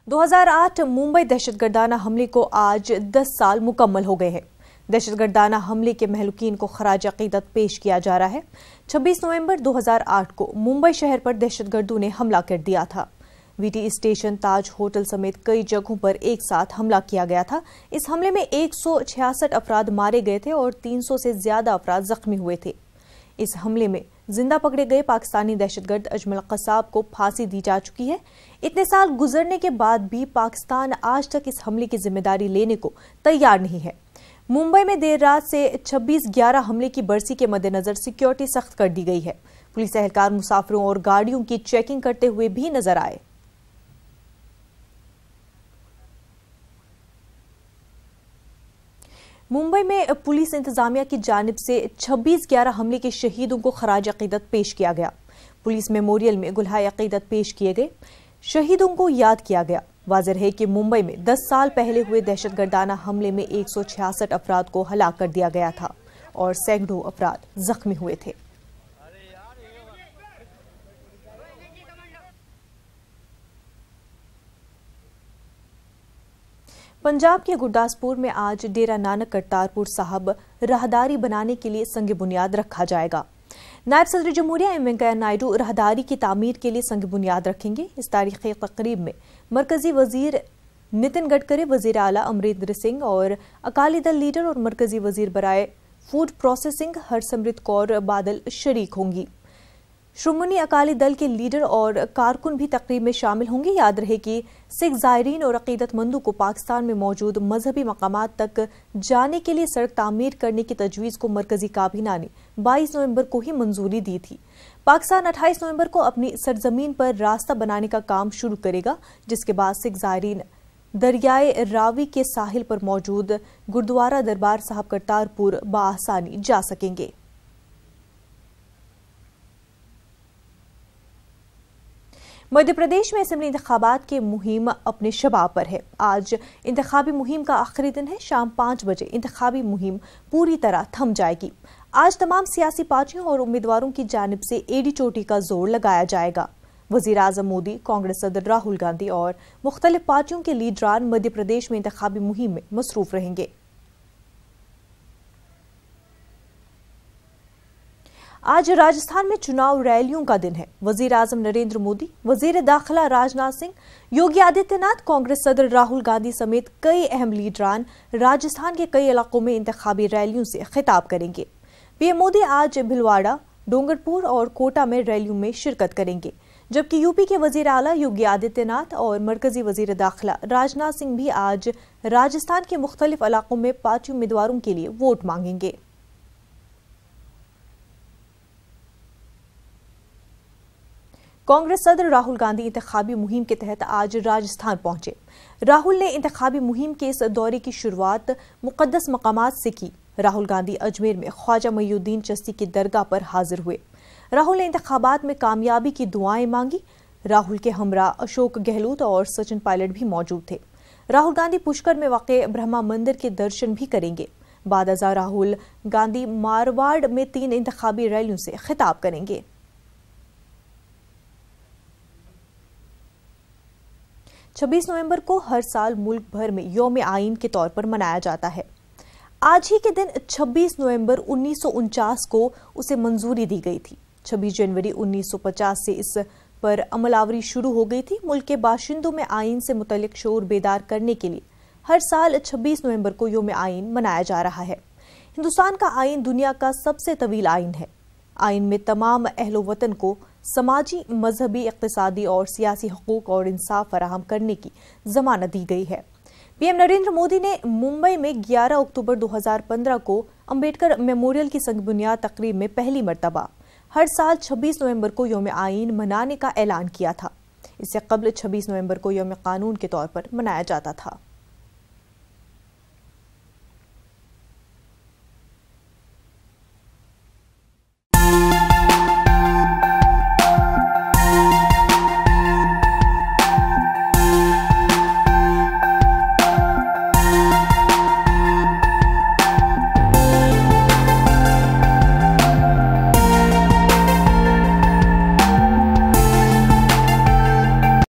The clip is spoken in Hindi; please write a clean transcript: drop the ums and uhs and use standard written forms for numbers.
2008 मुंबई दहशतगर्दाना हमले को आज 10 साल मुकम्मल हो गए हैं। दहशतगर्दाना हमले के महलूकीन को खराज अकीदत पेश किया जा रहा है। 26 नवंबर 2008 को मुंबई शहर पर दहशतगर्दों ने हमला कर दिया था। वीटी स्टेशन, ताज होटल समेत कई जगहों पर एक साथ हमला किया गया था। इस हमले में 166 अफराद मारे गए थे और 300 से ज्यादा अफराद जख्मी हुए थे। इस हमले में जिंदा पकड़े गए पाकिस्तानी दहशतगर्द अजमल कसाब को फांसी दी जा चुकी है। इतने साल गुजरने के बाद भी पाकिस्तान आज तक इस हमले की जिम्मेदारी लेने को तैयार नहीं है। मुंबई में देर रात से 26/11 हमले की बरसी के मद्देनजर सिक्योरिटी सख्त कर दी गई है। पुलिस एहलकार मुसाफिरों और गाड़ियों की चेकिंग करते हुए भी नजर आए। मुंबई में पुलिस इंतजामिया की जानिब से 26/11 हमले के शहीदों को खराज अकीदत पेश किया गया। पुलिस मेमोरियल में गुलहाए अकीदत पेश किए गए, शहीदों को याद किया गया। वाज़ेह है कि मुंबई में 10 साल पहले हुए दहशतगर्दाना हमले में 166 अफराद को हलाक कर दिया गया था और सैकड़ों अफराद जख्मी हुए थे। पंजाब के गुरदासपुर में आज डेरा नानक करतारपुर साहब राहदारी बनाने के लिए संग बुनियाद रखा जाएगा। नायब सदर जमहूरिया एम वेंकैया नायडू राहदारी की तामीर के लिए संग बुनियाद रखेंगे। इस तारीखी तकरीब में मरकजी वजीर नितिन गडकरी, वजीर आला अमरिंदर सिंह और अकाली दल लीडर और मरकजी वजीर बराए फूड प्रोसेसिंग हरसिमरत कौर बादल शरीक होंगी। श्रोमणी अकाली दल के लीडर और कारकुन भी तकरीब में शामिल होंगे। याद रहे कि सिख ज़ायरीन और अकीदतमंदों को पाकिस्तान में मौजूद मजहबी मकामात तक जाने के लिए सड़क तामीर करने की तजवीज़ को मरकजी काबीना ने 22 नवंबर को ही मंजूरी दी थी। पाकिस्तान 28 नवंबर को अपनी सरजमीन पर रास्ता बनाने का काम शुरू करेगा, जिसके बाद सिख ज़ायरीन दरियाए रावी के साहिल पर मौजूद गुरुद्वारा दरबार साहब करतारपुर बआसानी जा सकेंगे। मध्य प्रदेश में असेंबली इंतखाबात की मुहिम अपने शबाब पर है। आज इंतखाबी मुहिम का आखिरी दिन है। शाम 5 बजे इंतखाबी मुहिम पूरी तरह थम जाएगी। आज तमाम सियासी पार्टियों और उम्मीदवारों की जानिब से एड़ी चोटी का जोर लगाया जाएगा। वजीर आजम मोदी, कांग्रेस सदर राहुल गांधी और मुख्तलिफ पार्टियों के लीडरान मध्य प्रदेश में इंतखाबी मुहिम में मसरूफ रहेंगे। आज राजस्थान में चुनाव रैलियों का दिन है। वजीर आजम नरेंद्र मोदी, वजीर दाखिला राजनाथ सिंह, योगी आदित्यनाथ, कांग्रेस सदर राहुल गांधी समेत कई अहम लीडरान राजस्थान के कई इलाकों में इंतखाबी रैलियों से खिताब करेंगे। पीएम मोदी आज भिलवाड़ा, डूंगरपुर और कोटा में रैलियों में शिरकत करेंगे, जबकि यूपी के वजीर आला योगी आदित्यनाथ और मरकजी वजीर दाखिला राजनाथ सिंह भी आज राजस्थान के मुख्तलिफ इलाकों में पार्टी उम्मीदवारों के लिए वोट मांगेंगे। कांग्रेस सदर राहुल गांधी इंतखाबी मुहिम के तहत आज राजस्थान पहुंचे। राहुल ने इंतखाबी मुहिम के इस दौरे की शुरुआत मुकद्दस मकामात से की। राहुल गांधी अजमेर में ख्वाजा मुईनुद्दीन चिश्ती की दरगाह पर हाजिर हुए। राहुल ने इंतखाबात में कामयाबी की दुआएं मांगी। राहुल के हमरा अशोक गहलोत और सचिन पायलट भी मौजूद थे। राहुल गांधी पुष्कर में वाक़े ब्रह्मा मंदिर के दर्शन भी करेंगे। बाद अज़ा राहुल गांधी मारवाड़ में 3 इंतखाबी रैलियों से खिताब करेंगे। 26 नवंबर को हर साल मुल्क भर में यौम आइन के तौर पर मनाया जाता है। आज ही के दिन 26 नवंबर 1949 को उसे मंजूरी दी गई थी। 26 जनवरी 1950 से इस पर अमलावरी शुरू हो गई थी। मुल्क के बाशिंदों में आइन से मुतल्लिक शऊर बेदार करने के लिए हर साल 26 नवंबर को यौम आइन मनाया जा रहा है। हिंदुस्तान का आइन दुनिया का सबसे तवील आइन है। आइन में तमाम अहलो वतन को समाजी, मजहबी, इक्तिसादी और सियासी हकूक और इंसाफ फराहम करने की जमानत दी गई है। पीएम नरेंद्र मोदी ने मुंबई में 11 अक्टूबर 2015 को अंबेडकर मेमोरियल की संग बुनियाद तकरीब में पहली मरतबा हर साल 26 नवंबर को यौम आइन मनाने का ऐलान किया था। इससे कबल 26 नवंबर को यौम कानून के तौर पर मनाया जाता था।